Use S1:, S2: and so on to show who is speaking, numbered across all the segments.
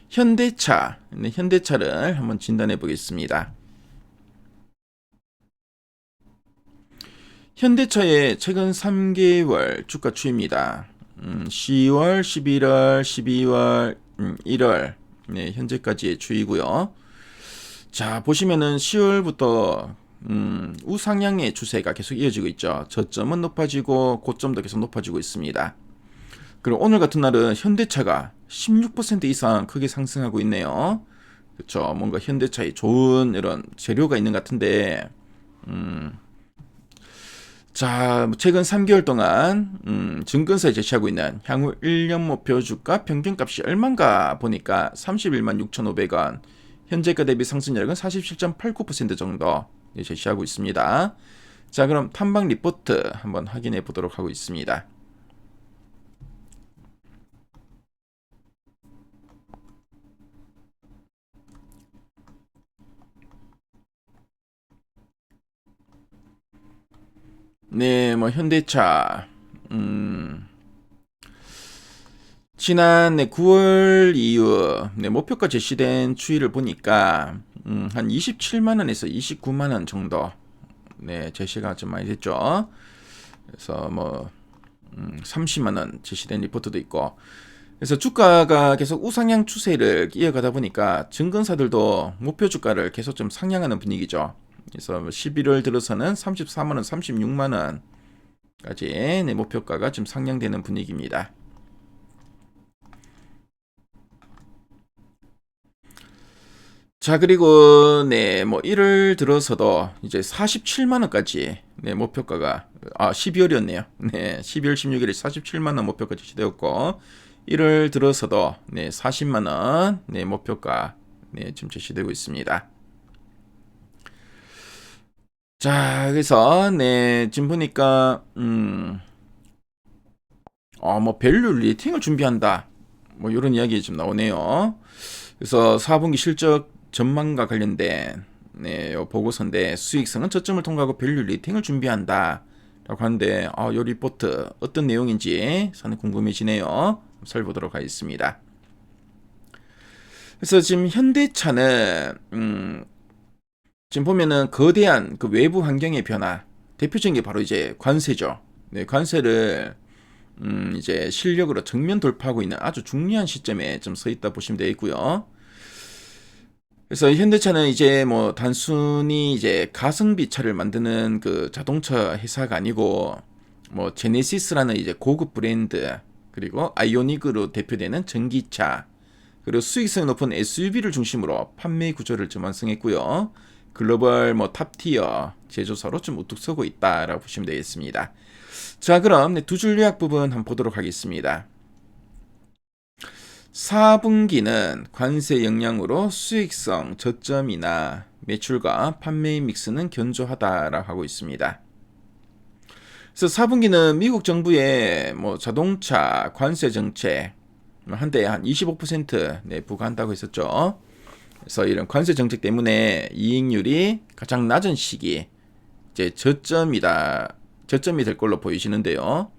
S1: 현대차, 네, 현대차를 한번 진단해 보겠습니다. 현대차의 최근 3개월 주가 추이입니다. 10월, 11월, 12월, 1월 네, 현재까지의 추이고요. 자, 보시면은 10월부터 우상향의 추세가 계속 이어지고 있죠. 저점은 높아지고 고점도 계속 높아지고 있습니다. 그리고 오늘 같은 날은 현대차가 16% 이상 크게 상승하고 있네요. 그렇죠. 뭔가 현대차에 좋은 이런 재료가 있는 것 같은데, 자, 최근 3개월 동안 증권사에 제시하고 있는 향후 1년 목표 주가 평균값이 얼마인가 보니까 31만 6,500원, 현재가 대비 상승률은 47.89% 정도 제시하고 있습니다. 자, 그럼 탐방 리포트 한번 확인해 보도록 하고 있습니다. 네, 뭐 현대차 지난 9월 이후 목표가 제시된 추이를 보니까 한 27만 원에서 29만 원 정도 제시가 좀 많이 됐죠. 그래서 뭐 30만 원 제시된 리포트도 있고, 그래서 주가가 계속 우상향 추세를 이어가다 보니까 증권사들도 목표 주가를 계속 좀 상향하는 분위기죠. 그래서 11월 들어서는 34만 원, 36만 원까지 목표가가 좀 상향되는 분위기입니다. 자, 그리고 뭐 1월 들어서도 이제 47만 원까지 목표가가 12월이었네요. 12월 16일에 47만 원 목표가 제시되었고, 1월 들어서도 40만 원 목표가 지금 제시되고 있습니다. 자, 그래서 지금 보니까 뭐 밸류 리팅을 준비한다. 뭐 이런 이야기 좀 나오네요. 그래서 4분기 실적 전망과 관련된 요 보고서인데, 수익성은 저점을 통과하고 밸류 리팅을 준비한다 라고 하는데, 요 리포트 어떤 내용인지 상당히 궁금해지네요. 살펴보도록 하겠습니다. 그래서 지금 현대차는 지금 보면은 거대한 그 외부 환경의 변화, 대표적인 게 바로 이제 관세죠. 관세를 이제 실력으로 정면 돌파하고 있는 아주 중요한 시점에 좀 서 있다 보시면 되겠고요. 그래서 현대차는 이제 뭐 단순히 이제 가성비 차를 만드는 그 자동차 회사가 아니고, 뭐 제네시스라는 이제 고급 브랜드, 그리고 아이오닉으로 대표되는 전기차, 그리고 수익성이 높은 SUV를 중심으로 판매 구조를 좀 완성했고요. 글로벌 뭐 탑티어 제조사로 좀 우뚝 서고 있다라고 보시면 되겠습니다. 자, 그럼 두 줄 요약 부분 한번 보도록 하겠습니다. 4분기는 관세 영향으로 수익성 저점이나 매출과 판매 믹스는 견조하다라고 하고 있습니다. 그래서 4분기는 미국 정부의 뭐 자동차 관세 정책 한 대에 한 25% 부과한다고 했었죠. 그래서 이런 관세 정책 때문에 이익률이 가장 낮은 시기 이제 저점이 될 걸로 보이시는데요.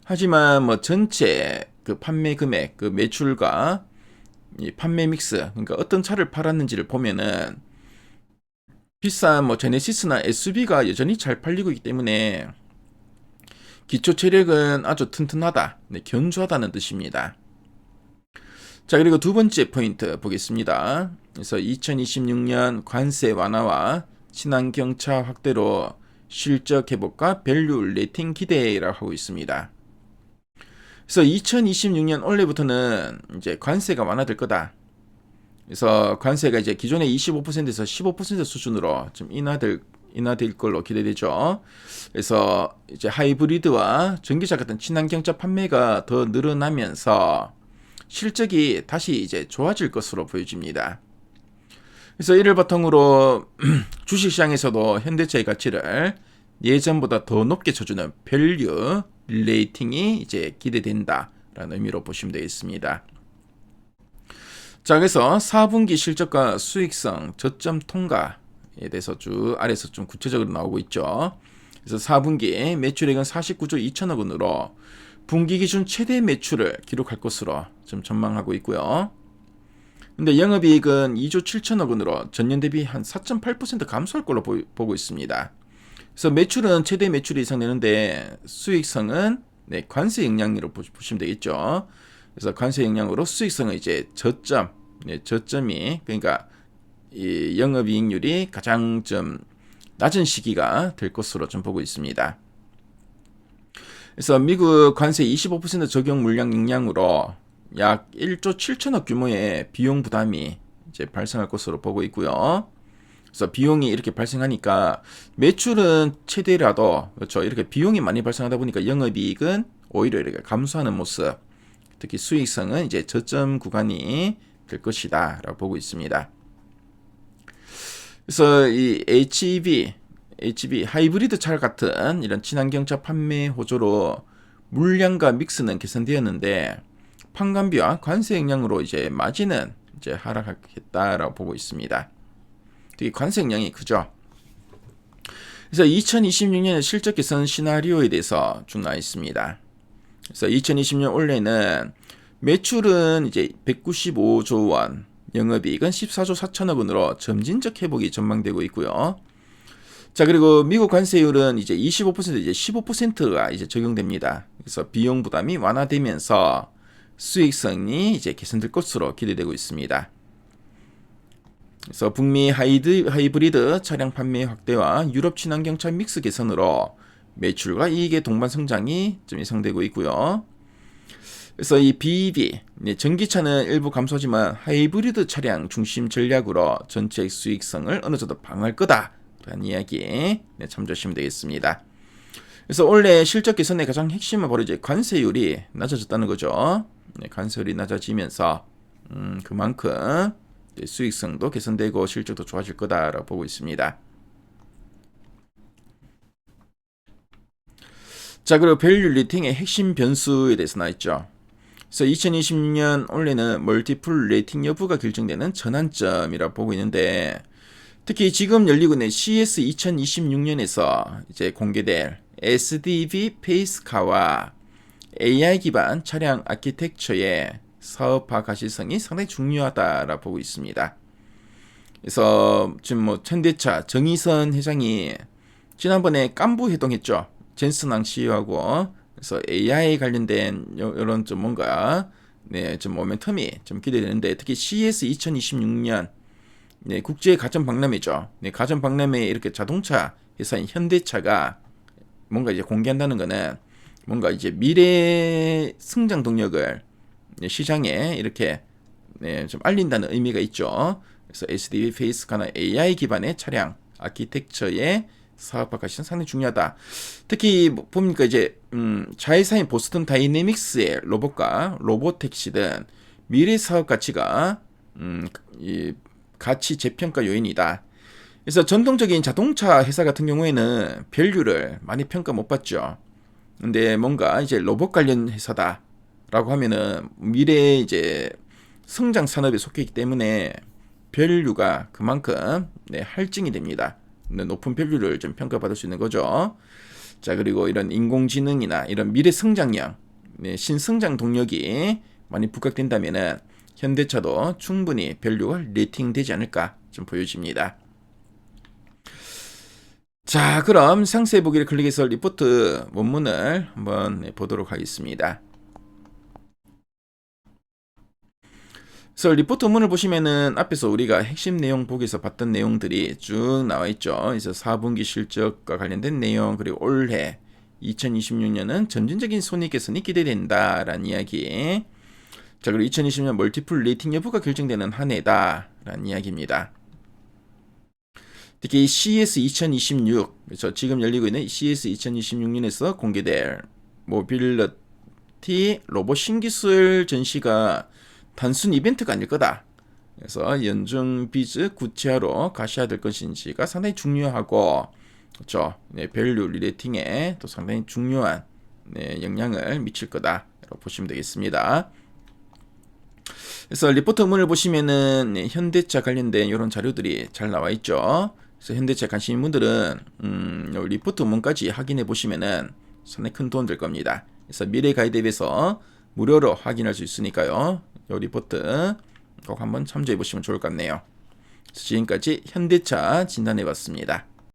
S1: 하지만 뭐 전체 그 판매 금액, 그 매출과 이 판매 믹스, 그러니까 어떤 차를 팔았는지를 보면은 비싼 뭐 제네시스나 SUV가 여전히 잘 팔리고 있기 때문에 기초 체력은 아주 튼튼하다, 견조하다는 뜻입니다. 자, 그리고 두 번째 포인트 보겠습니다. 그래서 2026년 관세 완화와 친환경차 확대로 실적 회복과 밸류 레이팅 기대라고 하고 있습니다. 그래서 2026년 올해부터는 이제 관세가 완화될 거다. 그래서 관세가 이제 기존의 25%에서 15% 수준으로 좀 인하될 걸로 기대되죠. 그래서 이제 하이브리드와 전기차 같은 친환경차 판매가 더 늘어나면서 실적이 다시 이제 좋아질 것으로 보여집니다. 그래서 이를 바탕으로 주식시장에서도 현대차의 가치를 예전보다 더 높게 쳐주는 밸류 레이팅이 이제 기대된다라는 의미로 보시면 되겠습니다. 자, 그래서 4분기 실적과 수익성 저점 통과에 대해서 쭉 아래에서 좀 구체적으로 나오고 있죠. 그래서 4분기 매출액은 49조 2천억 원으로 분기 기준 최대 매출을 기록할 것으로 좀 전망하고 있고요. 근데 영업이익은 2조 7천억 원으로 전년 대비 한 4.8% 감소할 걸로 보고 있습니다. 그래서 매출은 최대 매출이 예상되는데 수익성은 네, 관세 영향으로 보시면 되겠죠. 그래서 관세 영향으로 수익성은 이제 저점, 네, 저점이 그러니까 이 영업이익률이 가장 좀 낮은 시기가 될 것으로 좀 보고 있습니다. 그래서 미국 관세 25% 적용 물량 영향으로 약 1조 7천억 규모의 비용 부담이 이제 발생할 것으로 보고 있고요. 그래서 비용이 이렇게 발생하니까 매출은 최대라도 그렇죠. 이렇게 비용이 많이 발생하다 보니까 영업이익은 오히려 이렇게 감소하는 모습. 특히 수익성은 이제 저점 구간이 될 것이다라고 보고 있습니다. 그래서 이 HEV 하이브리드 차 같은 이런 친환경차 판매 호조로 물량과 믹스는 개선되었는데 판관비와 관세 영향으로 이제 마진은 이제 하락하겠다라고 보고 있습니다. 되게 관세 영향이 크죠. 그래서 2026년의 실적 개선 시나리오에 대해서 쭉 나와 있습니다. 그래서 2020년 올해는 매출은 이제 195조 원, 영업이익은 14조 4천억 원으로 점진적 회복이 전망되고 있고요. 자, 그리고 미국 관세율은 이제 25% 이제 15%가 이제 적용됩니다. 그래서 비용 부담이 완화되면서 수익성이 이제 개선될 것으로 기대되고 있습니다. 그래서 북미 하이브리드 차량 판매 확대와 유럽 친환경차 믹스 개선으로 매출과 이익의 동반 성장이 좀 예상되고 있고요. 그래서 이 BEV, 전기차는 일부 감소하지만 하이브리드 차량 중심 전략으로 전체 수익성을 어느 정도 방어할 거다라는 이야기 참조하시면 되겠습니다. 그래서 올해 실적 개선의 가장 핵심은 바로 이제 관세율이 낮아졌다는 거죠. 관세율이 낮아지면서 그만큼 수익성도 개선되고 실적도 좋아질 거다라고 보고 있습니다. 자, 그리고 밸류 레이팅의 핵심 변수에 대해서 나왔죠. 그래서 2026년 올해는 멀티플 레이팅 여부가 결정되는 전환점이라고 보고 있는데 특히 지금 열리고 있는 CS 2026년에서 이제 공개될 SDV 페이스카와 AI 기반 차량 아키텍처의 사업화 가시성이 상당히 중요하다라고 보고 있습니다. 그래서 지금 뭐 현대차 정의선 회장이 지난번에 깐부 회동했죠. 젠슨왕 CEO하고 그래서 AI 관련된 이런 좀 뭔가 좀 모멘텀이 좀 기대되는데 특히 CES 2026년 국제 가전 박람회죠. 가전 박람회에 이렇게 자동차 회사인 현대차가 뭔가 이제 공개한다는 거는 뭔가 이제 미래 성장 동력을 시장에 이렇게 좀 알린다는 의미가 있죠. 그래서 SDV 페이스카나 AI 기반의 차량 아키텍처의 사업화 가시는 상당히 중요하다. 특히 보니까 이제 자회사인 보스턴 다이내믹스의 로봇과 로보택시 등 미래 사업 가치가 이 가치 재평가 요인이다. 그래서 전통적인 자동차 회사 같은 경우에는 밸류를 많이 평가 못 받죠. 근데 뭔가 이제 로봇 관련 회사다라고 하면은 미래 이제 성장 산업에 속해 있기 때문에 밸류가 그만큼 할증이 됩니다. 높은 밸류를 좀 평가받을 수 있는 거죠. 자, 그리고 이런 인공지능이나 이런 미래 성장력, 신성장 동력이 많이 부각된다면은 현대차도 충분히 밸류가 레이팅되지 않을까 좀 보여집니다. 자, 그럼 상세 보기를 클릭해서 리포트 원문을 한번 보도록 하겠습니다. 그래서 리포트 원문을 보시면은 앞에서 우리가 핵심 내용 보기에서 봤던 내용들이 쭉 나와 있죠. 그래서 4분기 실적과 관련된 내용, 그리고 올해 2026년은 점진적인 손익 개선이 기대된다라는 이야기. 자, 그리고 2020년 멀티플 레이팅 여부가 결정되는 한 해다라는 이야기입니다. 특히 CES 2026, 그래서 지금 열리고 있는 CES 2026년에서 공개될 모빌리티 로봇 신기술 전시가 단순 이벤트가 아닐 거다. 그래서 연중 비즈 구체화로 가시화될 것인지가 상당히 중요하고, 그렇죠. 밸류 리레이팅에 또 상당히 중요한 영향을 미칠 거다라고 보시면 되겠습니다. 그래서 리포트 문을 보시면은 현대차 관련된 이런 자료들이 잘 나와 있죠. 그래서 현대차 관심 있는 분들은 리포트 문까지 확인해 보시면은 상당히 큰 도움 될 겁니다. 그래서 미래 가이드앱에서 무료로 확인할 수 있으니까요. 이 리포트 꼭 한번 참조해 보시면 좋을 것 같네요. 지금까지 현대차 진단해 봤습니다.